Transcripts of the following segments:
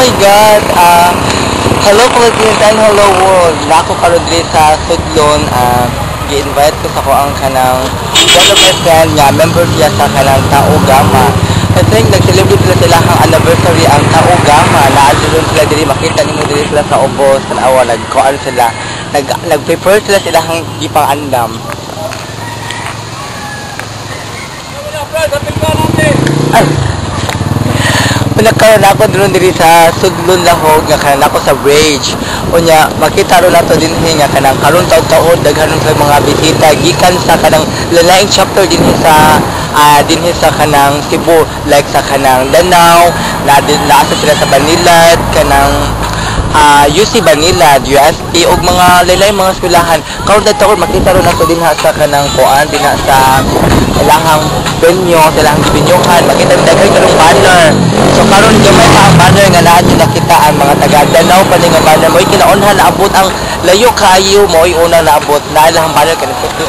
my God! Hello Philippines and hello world! Nako karon diri sa Sudlon. Gi-invite ko sa ko ang kanang one of my friend nga member siya sa kanang Tao Gama. I think nag-celebrate sila ang anniversary ang Tao Gama. Naadulon sila diri, makita nimo diri sila sa ubos, tanawa nagkuan sila. Nag-prepare sila silang gipang andam. Ay! Nagkaroon ako doon diri sa Sudlon Lahog nga kanan ako sa bridge. Unya makita ro nato dinhi nga kanang karon taud-taud daghan sa mga bisita gikan sa kanang lalaing chapter dinhi sa kanang Cebu, like sa kanang Danau, na sila sa Banilad, kanang UC Banilad, UST ug mga laylay mga eskwelahan. Karon taud makita ro nato dinha sa kanang kuan dinha sa ilahang venue, sa ilahang binyuhan, makita daghan karong banner. So karon gamay pa ang banner nga naa nyo nakita ang mga taga Danau pa nga banner mo kinaunhan naabot ang layo kaayo mo unang naabot na ilahang banner kanito.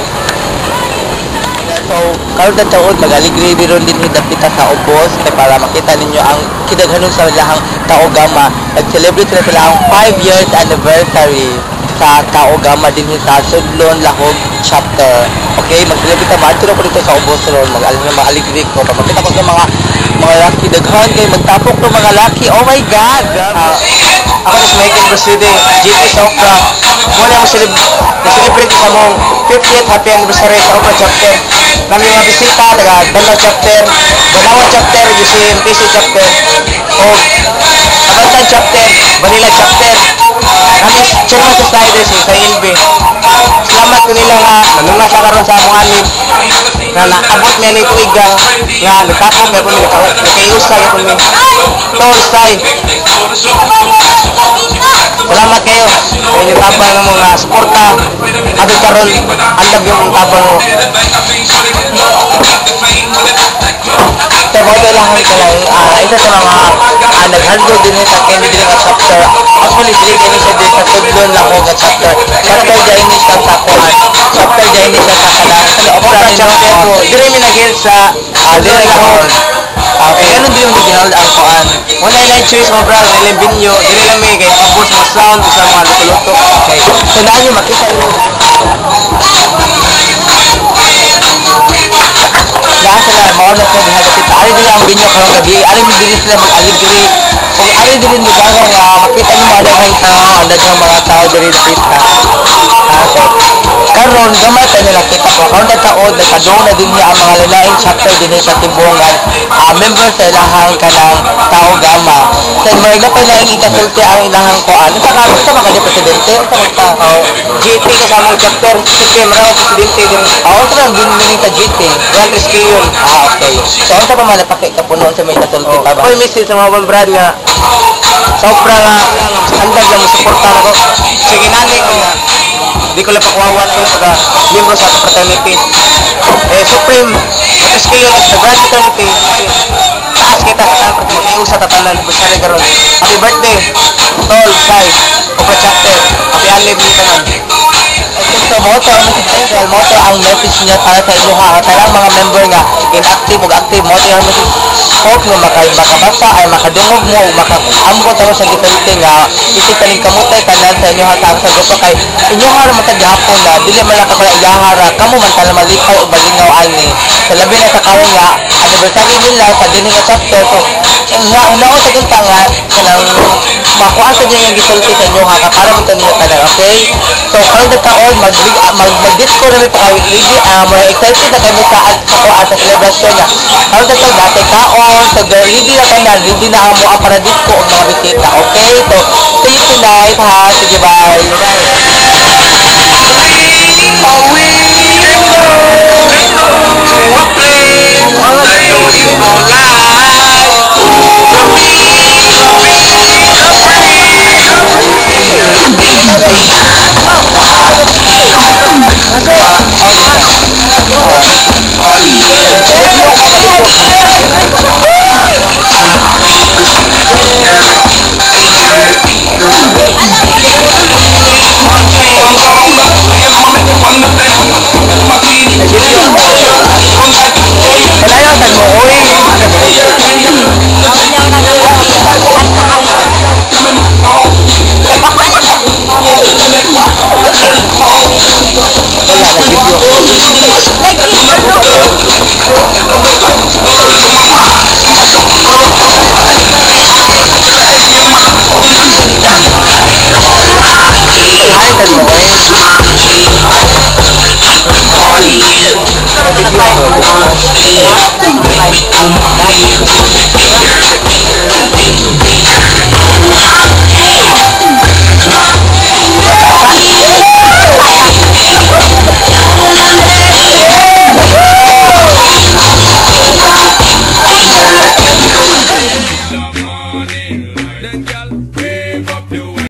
So karon taud magaligri ron din hidapita sa ubos kay para makita ninyo ang kidaghanon sa ilahang Tao Gama. Nag-celebrate sila ang 5 years anniversary sa Tao Gama din sa Sudlon Lahog chapter. Okay, mag-celebrate ba ko dito sa ubos ron, mag-aligri ko. Makita ko sa mga laki daghan kay magtapok ng mga laki. Oh my God! Ako is Michael Braside, GT sa Okra. Muna mo celebrate sa mong 50th happy anniversary sa Okra chapter. Nami mga bisita, taga Danau chapter, Banawan chapter, UCMPC chapter, o Abantan chapter, Manila chapter. Nami chairman sa Snyder sa ILB. Salamat ko nila nga nanunga sa karon sa among anib na naabot niya ni tuiga nga nagtapok na po nila nakaiusa na po nila tol style. Salamat kayo kay nitabang ng mga suporta at karon andam yung tabang mo. Tayo lang isa sa mga naghandle din sa Kennedy nga chapter. Actually dili kini sa Sudlon Lahog nga chapter. Chapter dai ni sa tapuan. Chapter dai ni sa Okra chapter ko. Diri mi nagil sa diri Lahog. Okay, ganun din yung ginawad ang kuan. Wala na choice mo bro, nilang binyo, dili lang may kay tapos mo sound sa mga luto-luto. Okay. So daan niyo makita niyo. Lahat sila mauna sa dihagapit. Ari dili ang binyo karong gabi. Ari mi dili sila mag-aligri. Kung ari dili lugar nga makita niyo mga daghang tao, daghang mga tao diri dito. Karon gamay ta nila kita ko. Karon taod nagpadung na din niya ang mga lalaing chapter dinhi sa Tibungan. Member sa ilahang kanang Tao Gama. Sa mga pa na ikasulti ang ilahang kuan. Sa mga presidente o sa GT kasama chapter si Mara presidente din. Sa lang din sa GT. Yan Rescue. Okay. So unsa pa man napaki kapunon sa may kasulti pa ba? Oy message sa mga brad nga sobra nga andag lang suportar ako. Sige nani ko nga di ko lang pakuwawat ko sa membro sa fraternity. Supreme Rescue sa Grand Fraternity. Taas kita sa fraternity usa tatanan bisari karon. Happy birthday tol sai Okra chapter. Happy anniversary tanan. So moto ang message niya para sa inyo ha. Karang mga member nga inactive ug active mo yung message. Hope mo makabasa ay makadungog mo ug makaambot mo sa diferente nga isip kaning kamutay tanan sa inyo ha sa grupo kay inyo ha matagapon na dili man ka pala iyahara kamo man tala malipay ug balingaw ani. Sa labi na sa karon nga anniversary nila sa dinhi nga chapter ko. Nga unaon sa ginta nga kanang makuha sa niya yung gisulti sa inyo ha para mo tanan tanan okay. So karon taon mag-disco na may mga excited na kami sa celebration niya. Karon taon dati kaon so ready na tanan ready na ang mga para disco o mga bisita okay. So see you tonight ha. Sige bye. Bye.